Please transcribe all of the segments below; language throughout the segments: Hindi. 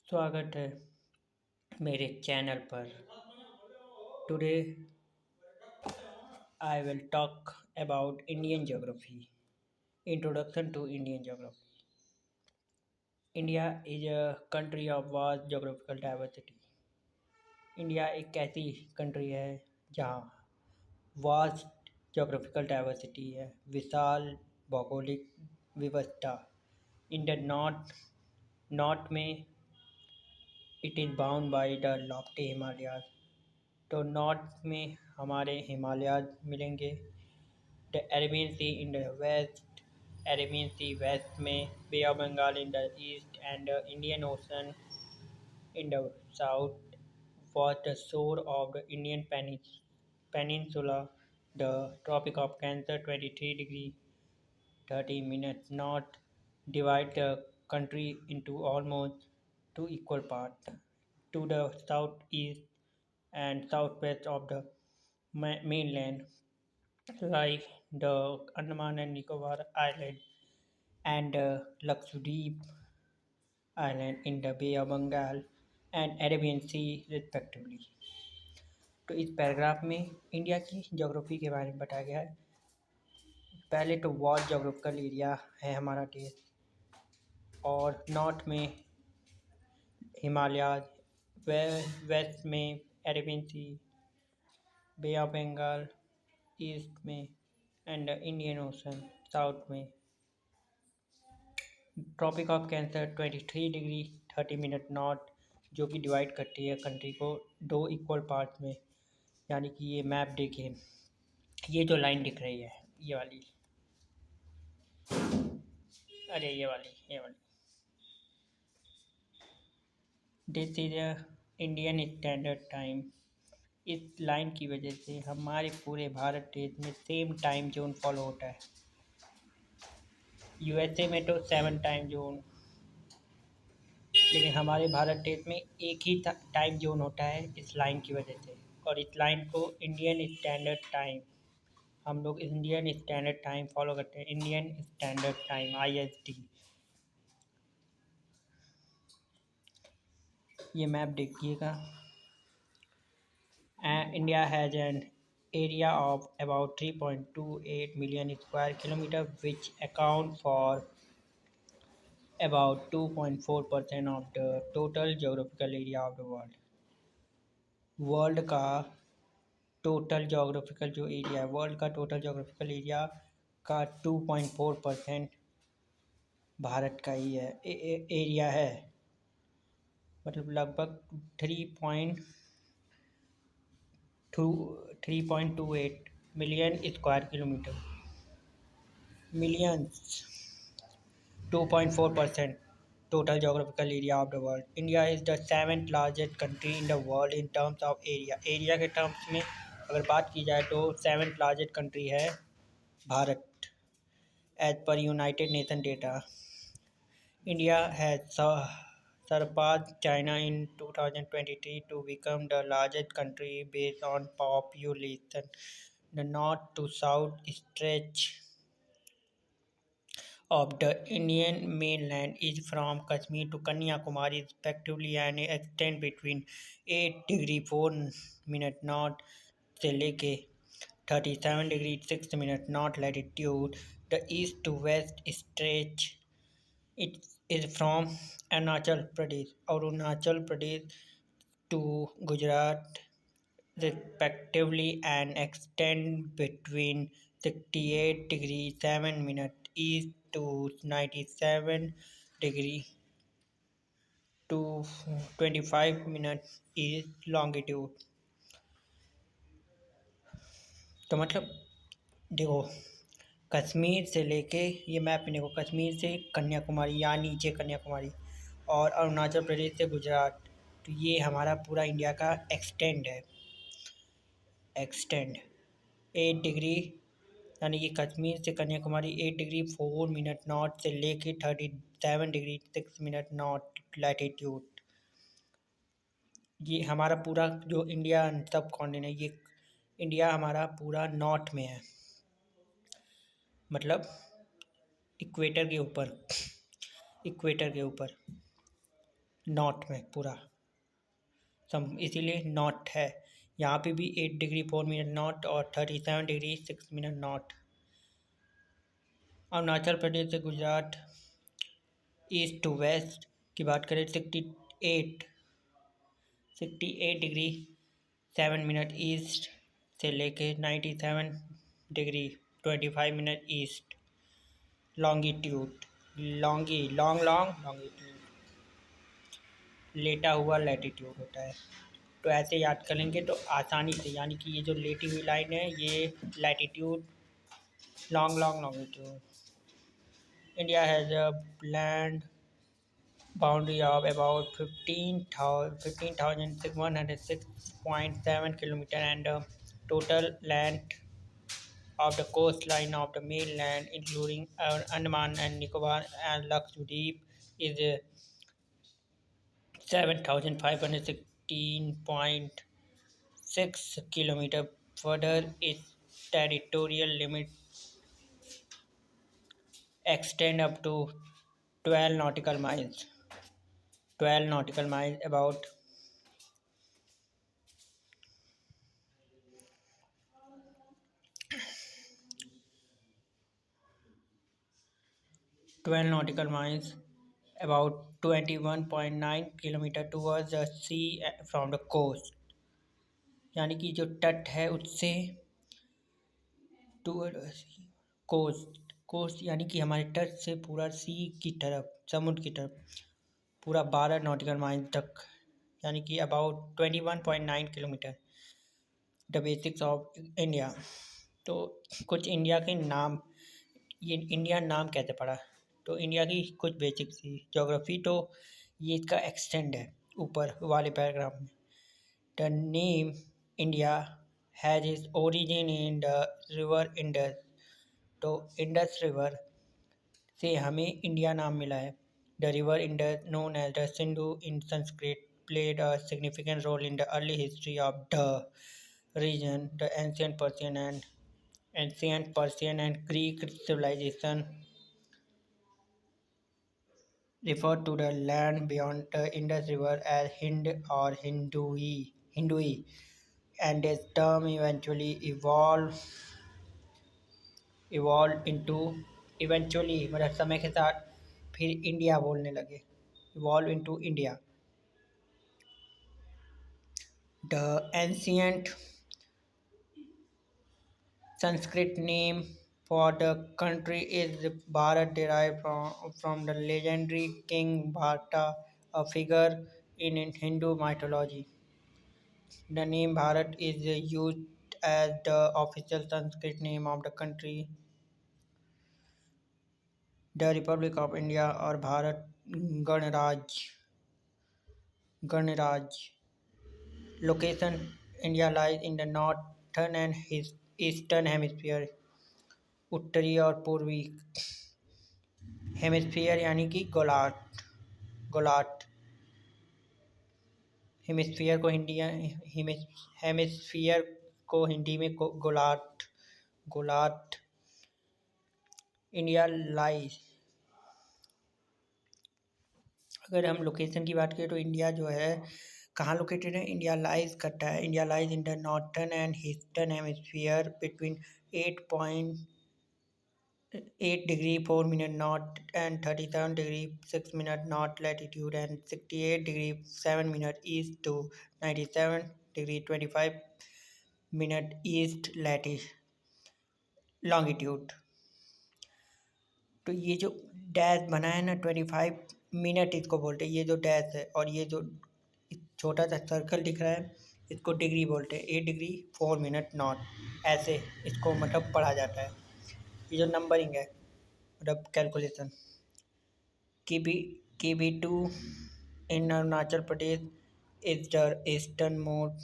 स्वागत है मेरे चैनल पर। Today I will talk about Indian geography. Introduction to Indian geography. India is a country of vast geographical diversity. India एक ऐसी कंट्री है जहाँ वास्ट जोग्राफिकल डाइवर्सिटी है, विशाल भौगोलिक विविधता। इन द नॉर्थ में it is bound by the lofty Himalayas. तो नॉर्थ में हमारे हिमालयाज मिलेंगे। The Arabian Sea in the west, Arabian Sea west में, bay of Bengal in the east and the Indian Ocean in the south was the shore of the Indian peninsula. The Tropic of Cancer 23 degree 30 minutes north divide the country into almost two equal parts. To the southeast and southwest of the mainland lie the Andaman and Nicobar Island and Lakshadweep Island in the Bay of Bengal and Arabian Sea respectively. तो इस पैराग्राफ में इंडिया की ज्योग्राफी के बारे में बताया गया है। पहले तो वास्ट ज्योग्राफिकल एरिया है हमारा देश, और नॉर्थ में हिमालय, वेस्ट में Arabian sea, bay of Bengal east में एंड इंडियन ओशन साउथ में। Tropic of cancer 23 degree 30 minute north, जो कि डिवाइड करती है कंट्री को दो इक्वल पार्ट में। यानी कि ये मैप देखिए, ये जो लाइन दिख रही है ये वाली, अरे ये वाली this is Indian standard time. इस लाइन की वजह से हमारे पूरे भारत देश में सेम टाइम जोन फॉलो होता है। यूएसए में तो 7 टाइम जोन, लेकिन हमारे भारत देश में एक ही टाइम जोन होता है इस लाइन की वजह से। और इस लाइन को इंडियन स्टैंडर्ड टाइम, हम लोग इंडियन स्टैंडर्ड टाइम फॉलो करते हैं, इंडियन स्टैंडर्ड टाइम IST। ये मैप देखिएगा। India has an area of about 3.28 million square kilometers, which account for about 2.4% of the total geographical area of the world. World का टोटल जोग्राफिकल जो एरिया है, वर्ल्ड का टोटल जोग्राफिकल एरिया का 2.4% भारत का ही है एरिया है। मतलब लगभग 3.28 million square kilometre, millions. 2.4% total geographical area of the world. India is the seventh largest country in the world in terms of area. Area के टर्म्स में अगर बात की जाए तो सेवेंथ लार्जेस्ट कंट्री है Bharat, as per United Nation data. India has surpassed China in 2023 to become the largest country based on population. The north to south stretch of the Indian mainland is from Kashmir to Kanyakumari respectively and extend between 8 degree 4 minute north से लेके 37 degree 6 minute north latitude. The east to west stretch it is from Arunachal Pradesh to Gujarat respectively and extend between 68 degree 7 minute east to 97 degree to 25 minute east longitude। तो मतलब देखो, कश्मीर से लेके, ये मैप में देखो, कश्मीर से कन्याकुमारी या नीचे कन्याकुमारी और अरुणाचल प्रदेश से गुजरात, तो ये हमारा पूरा इंडिया का एक्सटेंड 8 डिग्री, यानी कि कश्मीर से कन्याकुमारी 8 डिग्री 4 मिनट नॉर्थ से लेके 37 डिग्री 6 मिनट नॉर्थ लैटिट्यूड। ये हमारा पूरा जो इंडिया सब कॉन्टिनेंट, ये इंडिया हमारा पूरा नॉर्थ में है, मतलब इक्वेटर के ऊपर। नॉर्थ में पूरा सम इसीलिए नॉर्थ है। यहाँ पे भी 8 डिग्री 4 मिनट नॉर्थ और 37 degree 6 minute north. Arunachal Pradesh से गुजरात ईस्ट टू वेस्ट की बात करें 68 डिग्री 7 मिनट ईस्ट से लेके 97 degree 25 minute east longitude longitude लेटा हुआ लैटिट्यूड होता है। तो ऐसे याद करेंगे तो आसानी से, यानी कि ये जो लेटी हुई लाइन है ये latitude, longitude. India has a land boundary of about 15,106.7 kilometer and the total length of the coastline of the mainland including Andaman and Nicobar and Lakshadweep is 7,516.6 kilometer. Further, its territorial limit extend up to 12 nautical miles. 12 nautical miles, about 12 nautical miles, about 21.9 kilometre towards the sea from the coast, यानी कि जो तट है उससे टूवर्ड कोस्ट यानी कि हमारे तट से पूरा सी की तरफ, समुद्र की तरफ पूरा 12 नॉटिकल माइल तक, यानी कि about 21.9 kilometre. The basics of India. तो कुछ इंडिया के नाम, ये इंडिया नाम कैसे पड़ा, तो इंडिया की कुछ बेसिक सी ज्योग्राफी, तो ये इसका एक्सटेंड है ऊपर वाले पैराग्राफ में। The name India has is origin in the river Indus. तो इंडस रिवर से हमें इंडिया नाम मिला है। The river Indus known as the Sindhu in Sanskrit played a significant role in the early history of the region. The ancient Persian and Greek civilization referred to the land beyond the Indus River as Hind or Hindui, and this term eventually evolved into eventually मतलब समय के साथ फिर इंडिया बोलने लगे, evolve into India. The ancient Sanskrit name for the country is Bharat, derived from the legendary king Bharata, a figure in Hindu mythology. The name Bharat is used as the official Sanskrit name of the country, the Republic of India or Bharat Ganraj. Location: India lies in the northern and eastern hemisphere, उत्तरी और पूर्वी हेमिस्फीयर यानी कि गोलार्ध। हेमिस्फीयर को हिंदी में गोलार्ध। इंडिया लाइज, अगर हम लोकेशन की बात करें तो इंडिया जो है कहाँ लोकेटेड है, इंडिया लाइज करता है। India lies in the northern and eastern hemisphere between 8.8 degree 4 minute north and 37 degree 6 minute north latitude and 68 degree 7 minute east to 97 degree 25 minute east longitude। तो ये जो डैश बना है ना 25 मिनट इसको बोलते हैं, ये जो डैश है, और ये जो छोटा सा सर्कल दिख रहा है इसको डिग्री बोलते हैं। 8 डिग्री 4 मिनट नॉर्थ, ऐसे इसको मतलब पढ़ा जाता है। ये जो नंबरिंग है मतलब calculation. KB2 in Arunachal Pradesh is the easternmost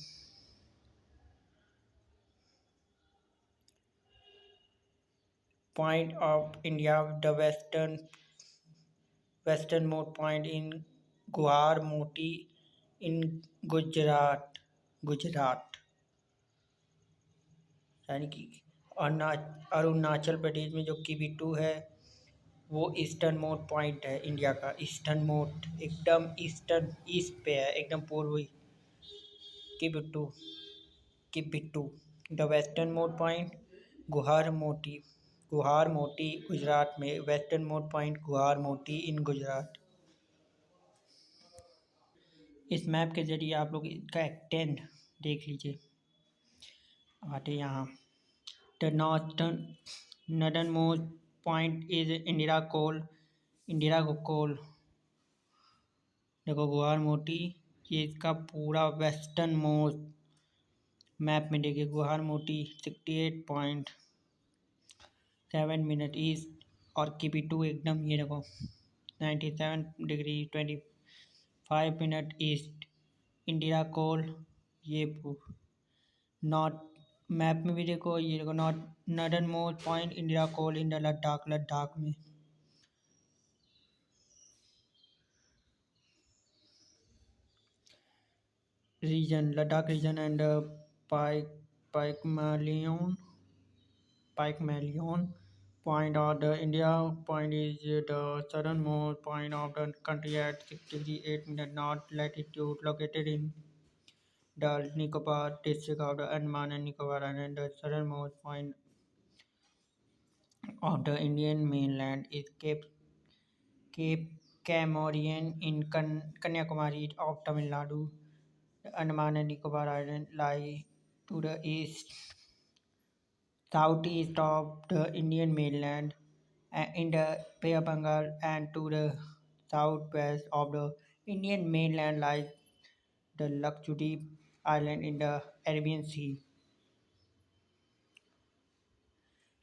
point of India. The westernmost point in Guwahati in Gujarat, यानी कि अरुणाचल प्रदेश में जो KB2 है वो ईस्टर्न मोस्ट पॉइंट है इंडिया का, ईस्टर्न मोस्ट, एकदम ईस्टर्न ईस्ट पे है, एकदम पूर्वी। किबिट्टू, किबिट्टू। द वेस्टर्न मोस्ट पॉइंट गुहार मोटी, गुहार मोटी गुजरात में, वेस्टर्न मोस्ट पॉइंट गुहार मोटी इन गुजरात। इस मैप के जरिए आप लोग इसका एक्सटेंड देख लीजिए। आते यहाँ, the northern northern most point is Indira Col, Indira Col. देखो गुहार मोटी, ये इसका पूरा वेस्टर्न मोस्ट मैप में देखिए, गुहार मोटी 68.7 मिनट ईस्ट, और किबिटू एकदम ये देखो 97 degree 25 minute east. Indira Col ये नॉर्थ, मैप में भी देखो, ये देखो north northern most point Indira Col in the Ladakh, Ladakh में। रीजन लद्दाख रीजन एंड पाइक Pygmalion, Pygmalion Point or the India Point is the southernmost point of the country at 6 degree 8 minutes north latitude, located in the Nicobar district of the Andaman and Nicobar Island. The southernmost point of the Indian mainland is Cape Comorin in Kanyakumari of Tamil Nadu. The Andaman and Nicobar Island lie to the east southeast of the Indian mainland in the Bay of Bengal, and to the southwest of the Indian mainland lies the Lakshadweep Island in the Arabian Sea.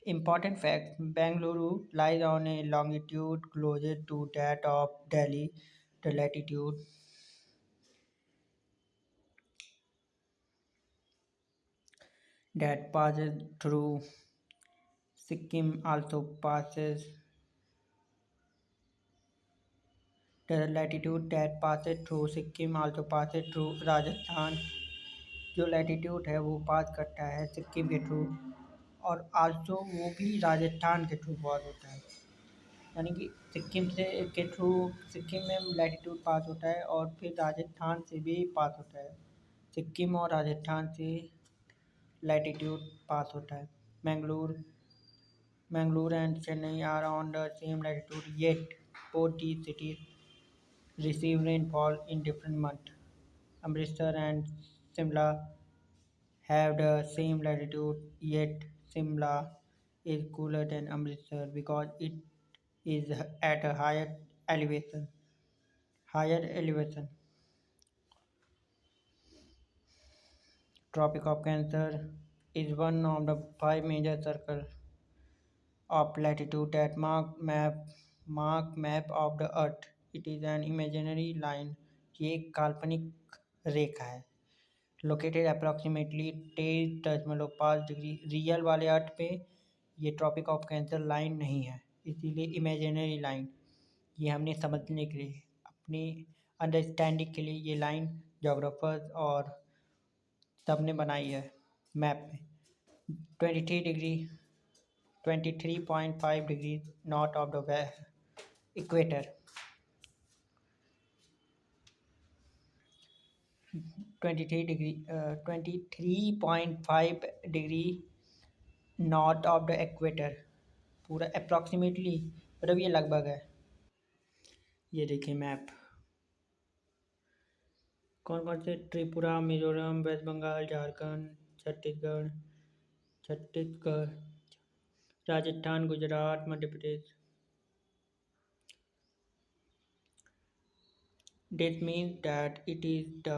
Important facts: Bangalore lies on a longitude closer to that of Delhi. The latitude that passes through Sikkim also passes the latitude that passes through Sikkim also passes through Rajasthan। जो लैटिट्यूड है वो पास करता है सिक्किम के थ्रू, और आल्सो वो भी राजस्थान के थ्रू पास होता है। यानी कि सिक्किम से के थ्रू, सिक्किम में लैटिट्यूड पास होता है और फिर राजस्थान से भी पास होता है। सिक्किम और राजस्थान से लैटिट्यूड पास होता है। Mangalore Mangalore and Chennai are on the same latitude, yet both these cities receive rainfall in different months। Amritsar and Simla have the same latitude, yet Simla is cooler than Amritsar because it is at a higher elevation. Higher elevation. Tropic of Cancer is one of the five major circles of latitude that mark map of the Earth. It is an imaginary line. ये एक काल्पनिक रेखा है। लोकेटेड अप्रॉक्सीमेटली 23.5 डिग्री रियल वाले अर्थ पे ये ट्रॉपिक ऑफ कैंसर लाइन नहीं है, इसीलिए इमेजिनरी लाइन। ये हमने समझने के लिए, अपनी अंडरस्टैंडिंग के लिए ये लाइन जोग्राफर्स और सब ने बनाई है मैप में। 23.5 degree north of the equator, 23.5 degree north of the equator, पूरा अप्रॉक्सीमेटली, मतलब ये लगभग है। ये देखिए मैप, कौन कौन से, Tripura, Mizoram, West Bengal, Jharkhand, Chhattisgarh, Rajasthan, Gujarat, Madhya Pradesh. This means that it is the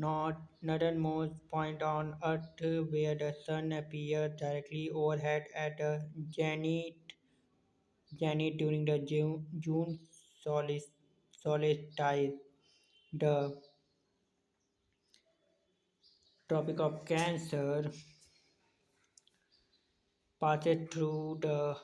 northernmost point on Earth where the sun appears directly overhead at the zenith during the June solstice. The Tropic of Cancer passes through the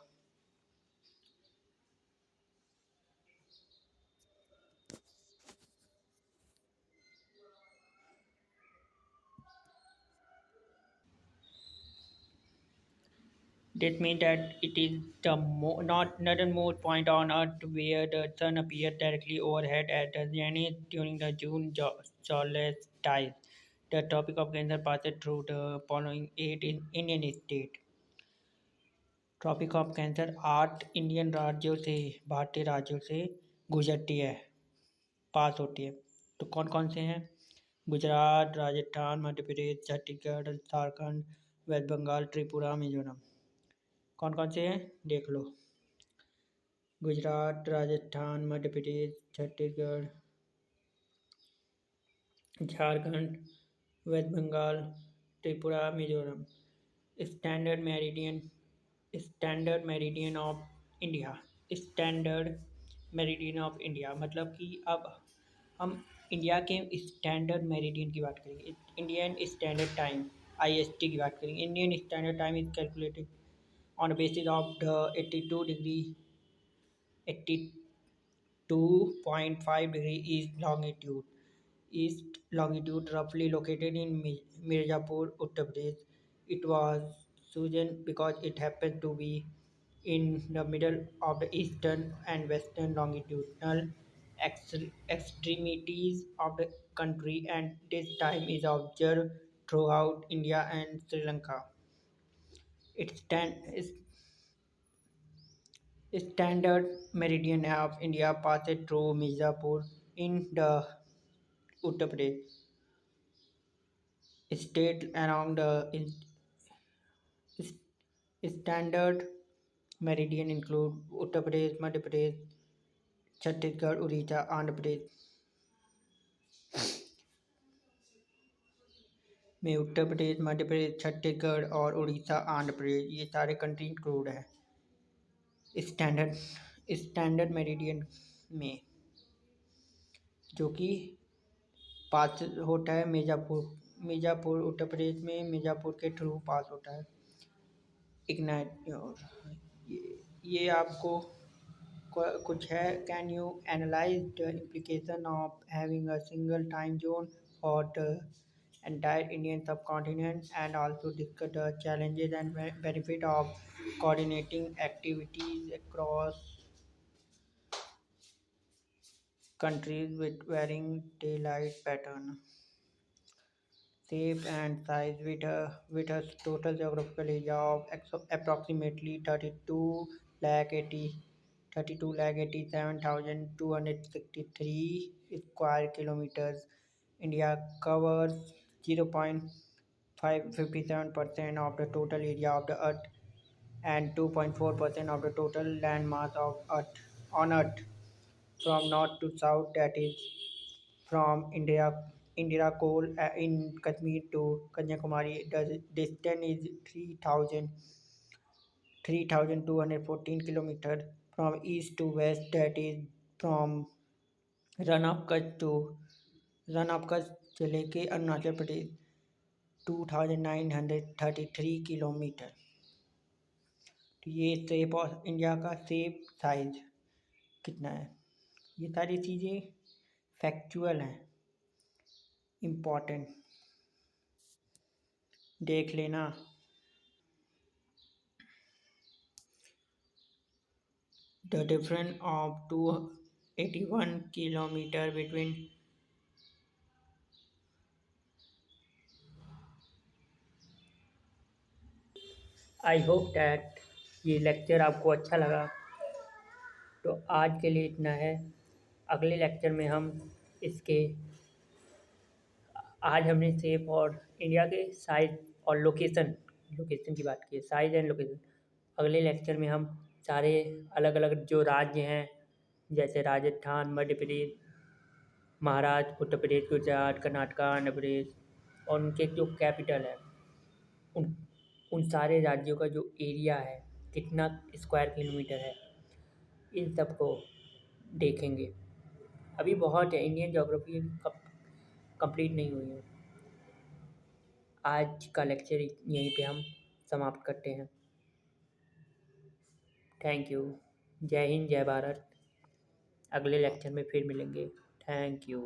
This means that it is the not northernmost point on Earth where the sun appears directly overhead at the zenith during the June solstice. The Tropic of Cancer passes through the following eight Indian states. Tropic of cancer 8 Indian राज्यों से भारतीय राज्यों से गुजरती है पास होती है। तो कौन कौन से हैं? गुजरात, राजस्थान, मध्य प्रदेश, छत्तीसगढ़, झारखंड, वेस्ट बंगाल, त्रिपुरा, मिजोरम। कौन कौन से हैं देख लो। Gujarat, Rajasthan, Madhya Pradesh, Chhattisgarh, Jharkhand, west Bengal, Tripura, Mizoram. Standard meridian standard meridian of India standard meridian of India मतलब कि अब हम इंडिया के स्टैंडर्ड मेरिडियन की बात करेंगे। इंडियन स्टैंडर्ड टाइम IST की बात करेंगे। Indian standard time is calculated on basis of the 82 degree 82.5 degree east longitude roughly located in Mirzapur, Uttar Pradesh. It was chosen because it happened to be in the middle of the eastern and western longitudinal extremities of the country, and this time is observed throughout India and Sri Lanka. Its standard meridian of India passes through Mirzapur in the Uttar Pradesh state along the standard meridian include Uttar Pradesh, Madhya Pradesh, Chhattisgarh, Odisha, Andhra Pradesh में उत्तर प्रदेश, मध्य प्रदेश, छत्तीसगढ़ और उड़ीसा, आंध्र प्रदेश ये सारे कंट्री इंक्लूड है स्टैंडर्ड स्टैंडर्ड मेरिडियन में, जो कि पास होता है मिर्ज़ापुर उत्तर प्रदेश में मिर्ज़ापुर के थ्रू पास होता है इग्नाइट। ये आपको कुछ है। Can you analyse the implication of having a single time zone for the entire Indian subcontinent and also discuss the challenges and benefit of coordinating activities across countries with varying daylight pattern. Shape and size with a total geographical area of approximately 32,87,263 square kilometers. India covers 0.557% of the total area of the Earth and 2.4% of the total land mass of Earth on Earth. From north to south, that is from Indira Col in Kashmir to Kanyakumari, the distance is 3,214 kilometers. From east to west, that is from Run of Kutch to Run of Kutch से लेके अरुणाचल प्रदेश 2,933 किलोमीटर। तो ये शेप ऑफ इंडिया का शेप साइज कितना है, ये सारी चीज़ें फैक्चुअल हैं, इम्पॉर्टेंट देख लेना। The difference of 281 kilometer between I hope that ये लेक्चर आपको अच्छा लगा। तो आज के लिए इतना है। अगले लेक्चर में हम इसके आज हमने शेप और इंडिया के साइज और लोकेशन की बात की है, साइज एंड लोकेशन। अगले लेक्चर में हम सारे अलग अलग जो राज्य हैं जैसे राजस्थान, मध्य प्रदेश, महाराष्ट्र, उत्तर प्रदेश, गुजरात, कर्नाटक, आंध्र प्रदेश और उनके जो कैपिटल है उन उन सारे राज्यों का जो एरिया है कितना स्क्वायर किलोमीटर है इन सब को देखेंगे। अभी बहुत है, इंडियन ज्योग्राफी कंप्लीट नहीं हुई है। आज का लेक्चर यहीं पे हम समाप्त करते हैं। Thank you. जय हिंद, जय भारत। अगले लेक्चर में फिर मिलेंगे। Thank you.